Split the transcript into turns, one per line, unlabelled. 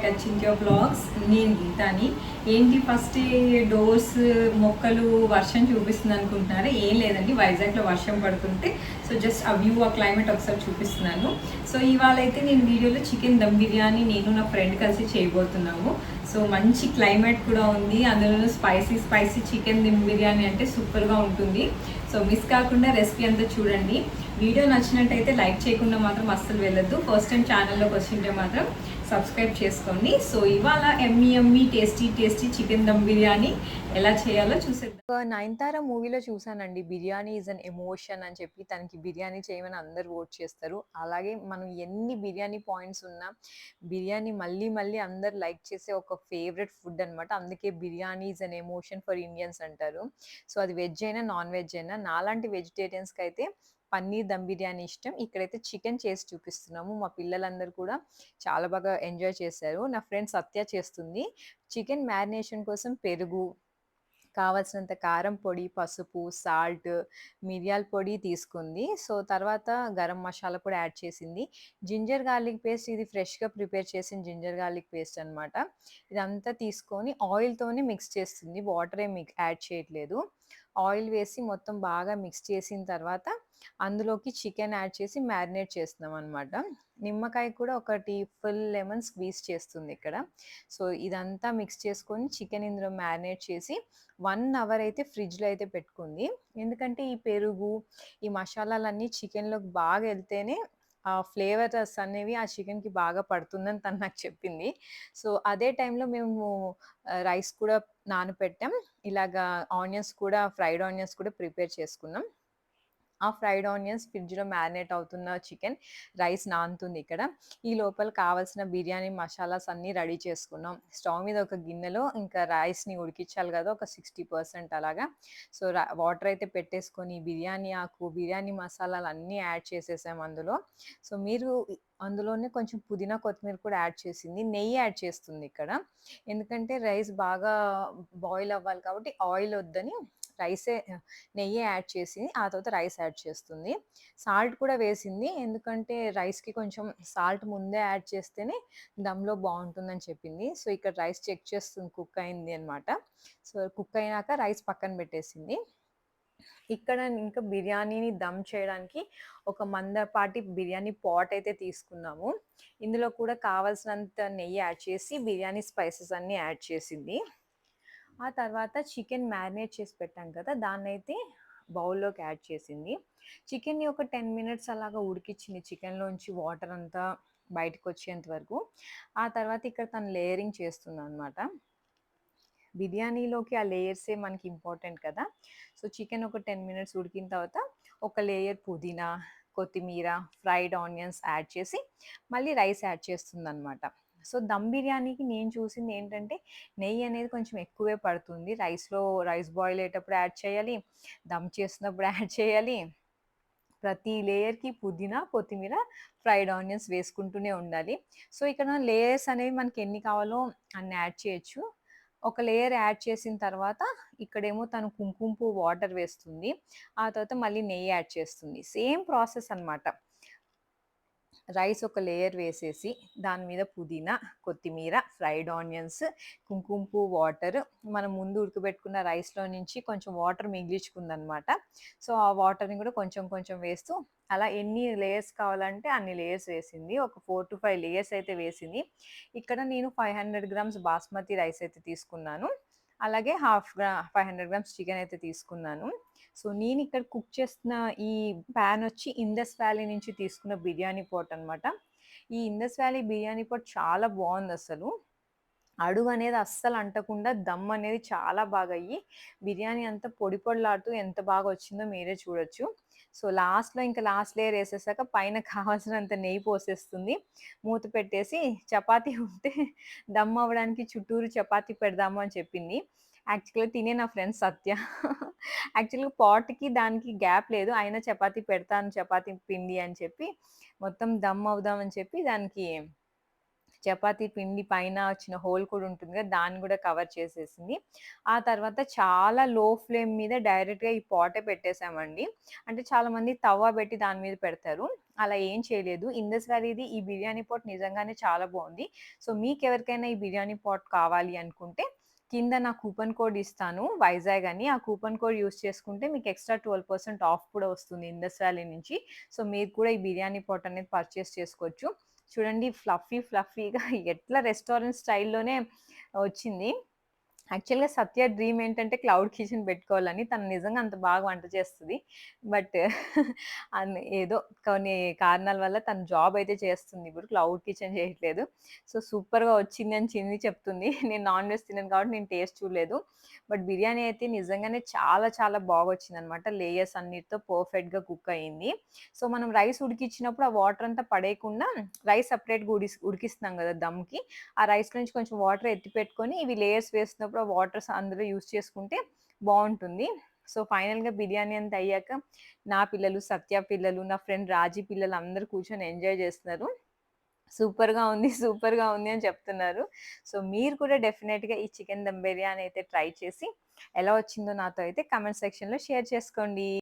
Back at చింత్యో blogs. నేను గీతాని. ఏంటి first doors మొక్కలు వర్షం చూపిస్తుంది అనుకుంటున్నారా? ఏం లేదండి, వైజాగ్లో వర్షం పడుతుంటే సో జస్ట్ ఆ వ్యూ, ఆ క్లైమేట్ ఒకసారి చూపిస్తున్నాను. సో ఇవాళ అయితే నేను వీడియోలో చికెన్ దమ్ బిర్యానీ నేను నా ఫ్రెండ్ కలిసి చేయబోతున్నాము. సో మంచి క్లైమేట్ కూడా ఉంది, అందులోనూ spicy spicy chicken dum biryani అంటే సూపర్గా ఉంటుంది. సో మిస్ కాకుండా రెసిపీ అంతా చూడండి. వీడియో నచ్చినట్టయితే లైక్ చేయకుండా మాత్రం అస్సలు వెళ్ళొద్దు. ఫస్ట్ టైం ఛానల్లోకి వచ్చింటే మాత్రం సబ్స్క్రైబ్ చేసుకోండి. సో ఇవాళ yummy tasty tasty chicken dum biryani ఎలా చేయాలో చూసేద్దాం.
నయనతార మూవీలో చూసానండి, బిర్యానీ ఈజ్ అన్ ఎమోషన్ అని చెప్పి తనకి బిర్యానీ చేయమని అందరు ఓట్ చేస్తారు. అలాగే మనం ఎన్ని బిర్యానీ పాయింట్స్ ఉన్నా బిర్యానీ మళ్ళీ మళ్ళీ అందరు లైక్ చేసే ఒక ఫేవరెట్ ఫుడ్ అనమాట. అందుకే biryani is an emotion for Indians అంటారు. సో అది వెజ్ అయినా నాన్ వెజ్ అయినా. నాలాంటి వెజిటేరియన్స్కి అయితే పన్నీర్ దమ్ బిర్యానీ ఇష్టం. ఇక్కడైతే చికెన్ చేసి చూపిస్తున్నాము. మా పిల్లలందరూ కూడా చాలా బాగా ఎంజాయ్ చేశారు. నా ఫ్రెండ్ సత్య చేస్తుంది. చికెన్ మ్యారినేషన్ కోసం పెరుగు, కావాల్సినంత కారం పొడి, పసుపు, సాల్ట్, మిరియాల పొడి తీసుకుంది. సో తర్వాత గరం మసాలా కూడా యాడ్ చేసింది. జింజర్ గార్లిక్ పేస్ట్, ఇది ఫ్రెష్గా ప్రిపేర్ చేసిన జింజర్ గార్లిక్ పేస్ట్ అనమాట. ఇదంతా తీసుకొని ఆయిల్తోనే మిక్స్ చేస్తుంది, వాటర్ ఏమి యాడ్ చేయట్లేదు. ఆయిల్ వేసి మొత్తం బాగా మిక్స్ చేసిన తర్వాత అందులోకి చికెన్ యాడ్ చేసి మ్యారినేట్ చేస్తున్నాం అనమాట. నిమ్మకాయ కూడా ఒకటి ఫుల్ లెమన్ స్క్వీజ్ చేస్తుంది ఇక్కడ. సో ఇదంతా మిక్స్ చేసుకొని చికెన్ ఇందులో మ్యారినేట్ చేసి 1 అవర్ అయితే ఫ్రిడ్జ్లో అయితే పెట్టుకుంది. ఎందుకంటే ఈ పెరుగు, ఈ మసాలాలన్నీ చికెన్లోకి బాగా వెళ్తేనే ఆ ఫ్లేవర్స్ అనేవి ఆ చికెన్కి బాగా పడుతుందని తను నాకు చెప్పింది. సో అదే టైంలో మేము రైస్ కూడా నానపెట్టాం. ఇలాగా ఆనియన్స్ కూడా, ఫ్రైడ్ ఆనియన్స్ కూడా ప్రిపేర్ చేసుకున్నాం. ఆ ఫ్రైడ్ ఆనియన్స్ ఫ్రిడ్జ్లో మ్యారినేట్ అవుతున్న చికెన్, రైస్ నానుతుంది ఇక్కడ. ఈ లోపల కావాల్సిన బిర్యానీ మసాలాస్ అన్నీ రెడీ చేసుకున్నాం. స్టవ్ మీద ఒక గిన్నెలో ఇంకా రైస్ని ఉడికించాలి కదా, ఒక 60% అలాగా. సో వాటర్ అయితే పెట్టేసుకొని బిర్యానీ ఆకు, బిర్యానీ మసాలాలు అన్నీ యాడ్ చేసేసాం అందులో. సో మీరు అందులోనే కొంచెం పుదీనా, కొత్తిమీర కూడా యాడ్ చేసింది. నెయ్యి యాడ్ చేస్తుంది ఇక్కడ. ఎందుకంటే రైస్ బాగా బాయిల్ అవ్వాలి కాబట్టి ఆయిల్ వద్దని రైసే, నెయ్యే యాడ్ చేసి ఆ తర్వాత రైస్ యాడ్ చేస్తుంది. సాల్ట్ కూడా వేసింది, ఎందుకంటే రైస్కి కొంచెం సాల్ట్ ముందే యాడ్ చేస్తేనే దమ్లో బాగుంటుందని చెప్పింది. సో ఇక్కడ రైస్ చెక్ చేస్తుంది కుక్ అయింది అనమాట. సో కుక్ అయినాక రైస్ పక్కన పెట్టేసింది. ఇక్కడ ఇంకా బిర్యానీని దమ్ చేయడానికి ఒక మందపాటి బిర్యానీ పాట్ అయితే తీసుకున్నాము. ఇందులో కూడా కావాల్సినంత నెయ్యి యాడ్ చేసి బిర్యానీ స్పైసెస్ అన్నీ యాడ్ చేసింది. ఆ తర్వాత చికెన్ మ్యారినేట్ చేసి పెట్టాం కదా, దాన్నైతే బౌల్లోకి యాడ్ చేసింది. చికెన్ని ఒక 10 మినిట్స్ అలాగా ఉడికిచ్చింది, చికెన్లోంచి వాటర్ అంతా బయటకు వచ్చేంత వరకు. ఆ తర్వాత ఇక్కడ తను లేయరింగ్ చేస్తుందనమాట. బిర్యానీలోకి ఆ లేయర్సే మనకి ఇంపార్టెంట్ కదా. సో చికెన్ ఒక 10 మినిట్స్ ఉడికిన తర్వాత ఒక లేయర్ పుదీనా, కొత్తిమీర, ఫ్రైడ్ ఆనియన్స్ యాడ్ చేసి మళ్ళీ రైస్ యాడ్ చేస్తుందనమాట. సో దమ్ బిర్యానీకి నేను చూసింది ఏంటంటే నెయ్యి అనేది కొంచెం ఎక్కువే పడుతుంది. రైస్ బాయిల్ అయ్యేటప్పుడు యాడ్ చేయాలి, దమ్ చేస్తున్నప్పుడు యాడ్ చేయాలి. ప్రతి లేయర్‌కి పుదీనా, కొత్తిమీర, ఫ్రైడ్ ఆనియన్స్ వేసుకుంటూనే ఉండాలి. సో ఇక్కడ లేయర్స్ అనేవి మనకి ఎన్ని కావాలో అన్ని యాడ్ చేయొచ్చు. ఒక లేయర్ యాడ్ చేసిన తర్వాత ఇక్కడేమో తను కుంకుమ పువ్వు వాటర్ వేస్తుంది. ఆ తర్వాత మళ్ళీ నెయ్యి యాడ్ చేస్తుంది. సేమ్ ప్రాసెస్ అనమాట. రైస్ ఒక లేయర్ వేసేసి దాని మీద పుదీనా, కొత్తిమీర, ఫ్రైడ్ ఆనియన్స్, కుంకుమ పువ్వు వాటర్, మనం ముందు ఉడకబెట్టుకున్న రైస్‌లో నుంచి కొంచెం వాటర్ మిగిలించుకుందనమాట. సో ఆ వాటర్‌ని కూడా కొంచెం కొంచెం వేస్తూ అలా ఎన్ని లేయర్స్ కావాలంటే అన్ని లేయర్స్ వేసింది. ఒక 4-5 లేయర్స్ అయితే వేసింది. ఇక్కడ నేను 500 గ్రామ్స్ బాస్మతి రైస్ అయితే తీసుకున్నాను. అలాగే 500 గ్రామ్స్ చికెన్ అయితే తీసుకున్నాను. సో నేనిక్కడ కుక్ చేస్తున్న ఈ పాన్ వచ్చి ఇండస్ వ్యాలీ నుంచి తీసుకున్న బిర్యానీ పాట్ అనమాట. ఈ ఇండస్ వ్యాలీ బిర్యానీ పాట్ చాలా బావుందసలు. అడుగు అనేది అస్సలు అంటకుండా దమ్ అనేది చాలా బాగా అయ్యి బిర్యానీ అంతా పొడి పొడిలాడుతూ ఎంత బాగా వచ్చిందో మీరే చూడొచ్చు. సో లాస్ట్ లేయర్ ఏసేసాక పైన కావాల్సినంత నెయ్యి పోసేస్తుంది. మూత పెట్టేసి చపాతీ ఉంటే దమ్ అవ్వడానికి చుట్టూరు చపాతీ పెడదాము అని చెప్పింది. యాక్చువల్‌గా తినే నా ఫ్రెండ్ సత్య. యాక్చువల్‌గా పాట్‌కి దానికి గ్యాప్ లేదు. అయినా చపాతీ పెడతాను, చపాతీ పిండి అని చెప్పి మొత్తం దమ్ అవుదామని చెప్పి దానికి చపాతీ పిండి పైన వచ్చిన హోల్ కూడా ఉంటుంది కదా! దాన్ని గూడా కవర్ చేసేసింది. ఆ తర్వాత చాలా లో ఫ్లేమ్ మీద డైరెక్ట్‌గా ఈ పాటే పెట్టేసామండి. అంటే చాలామంది తవ్వ బెట్టి దాని మీద పెడతారు. అలా ఏం చేయలేదు. ఇందస్ వారీది ఈ బిర్యానీ పాట్ నిజంగానే చాలా బావుంది. సో, మీకెవరికైనా ఈ బిర్యానీ పాట్ కావాలి అనుకుంటే కింద నా కూపన్ కోడ్ ఇస్తాను. వైజాగ్ అని. ఆ కూపన్ కోడ్ యూజ్ చేసుకుంటే మీకు ఎక్స్‌ట్రా 12% ఆఫ్ కూడా వస్తుంది ఇండస్ వ్యాలీ నుంచి. సో, మీరు కూడా ఈ బిర్యానీ పాట్ అనేది పర్చేస్ చేసుకోవచ్చు. చూడండి ఫ్లఫీగా ఎట్లా రెస్టారెంట్ స్టైల్‌లోనే వచ్చింది. యాక్చువల్‌గా సత్య డ్రీమ్ ఏంటంటే క్లౌడ్ కిచెన్ పెట్టుకోవాలని. తను నిజంగా అంత బాగా వంట చేస్తది. బట్ ఏదో కొన్ని కారణాల వల్ల తను జాబ్ అయితే చేస్తుంది ఇప్పుడు. క్లౌడ్ కిచెన్ చేయట్లేదు. సో, సూపర్‌గా వచ్చింది అని చిన్ని చెప్తుంది. నేను నాన్ వెజ్ తినను కాబట్టి నేను టేస్ట్ చూడలేదు. బట్ బిర్యానీ అయితే నిజంగానే చాలా చాలా బాగొచ్చిందనమాట. లేయర్స్ అన్నిటితో పర్ఫెక్ట్‌గా కుక్ అయింది. సో, మనం రైస్ ఉడికిచ్చినప్పుడు ఆ వాటర్ అంతా పడేయకుండా రైస్ సెపరేట్‌గా ఉడికిస్తున్నాం గదా! దమ్‌కి. ఆ రైస్‌లో నుంచి కొంచెం వాటర్ ఎత్తి పెట్టుకొని ఇవి లేయర్స్ వేస్తున్నప్పుడు ఆ వాటర్స్ అందులో యూజ్ చేసుకుంటే బావుంటుంది. సో, ఫైనల్‌గా బిర్యానీ అంతా అయ్యాక నా పిల్లలు, సత్య పిల్లలు, నా ఫ్రెండ్ రాజీ పిల్లలు అందరూ కూర్చొని ఎంజాయ్ చేస్తున్నారు. సూపర్‌గా ఉంది అని చెప్తున్నారు. సో, మీరు కూడా డెఫినెట్‌గా ఈ చికెన్ దమ్ బిర్యానీ అయితే ట్రై చేసి ఎలా వచ్చిందో నాతో అయితే కామెంట్ సెక్షన్‌లో షేర్ చేసుకోండి.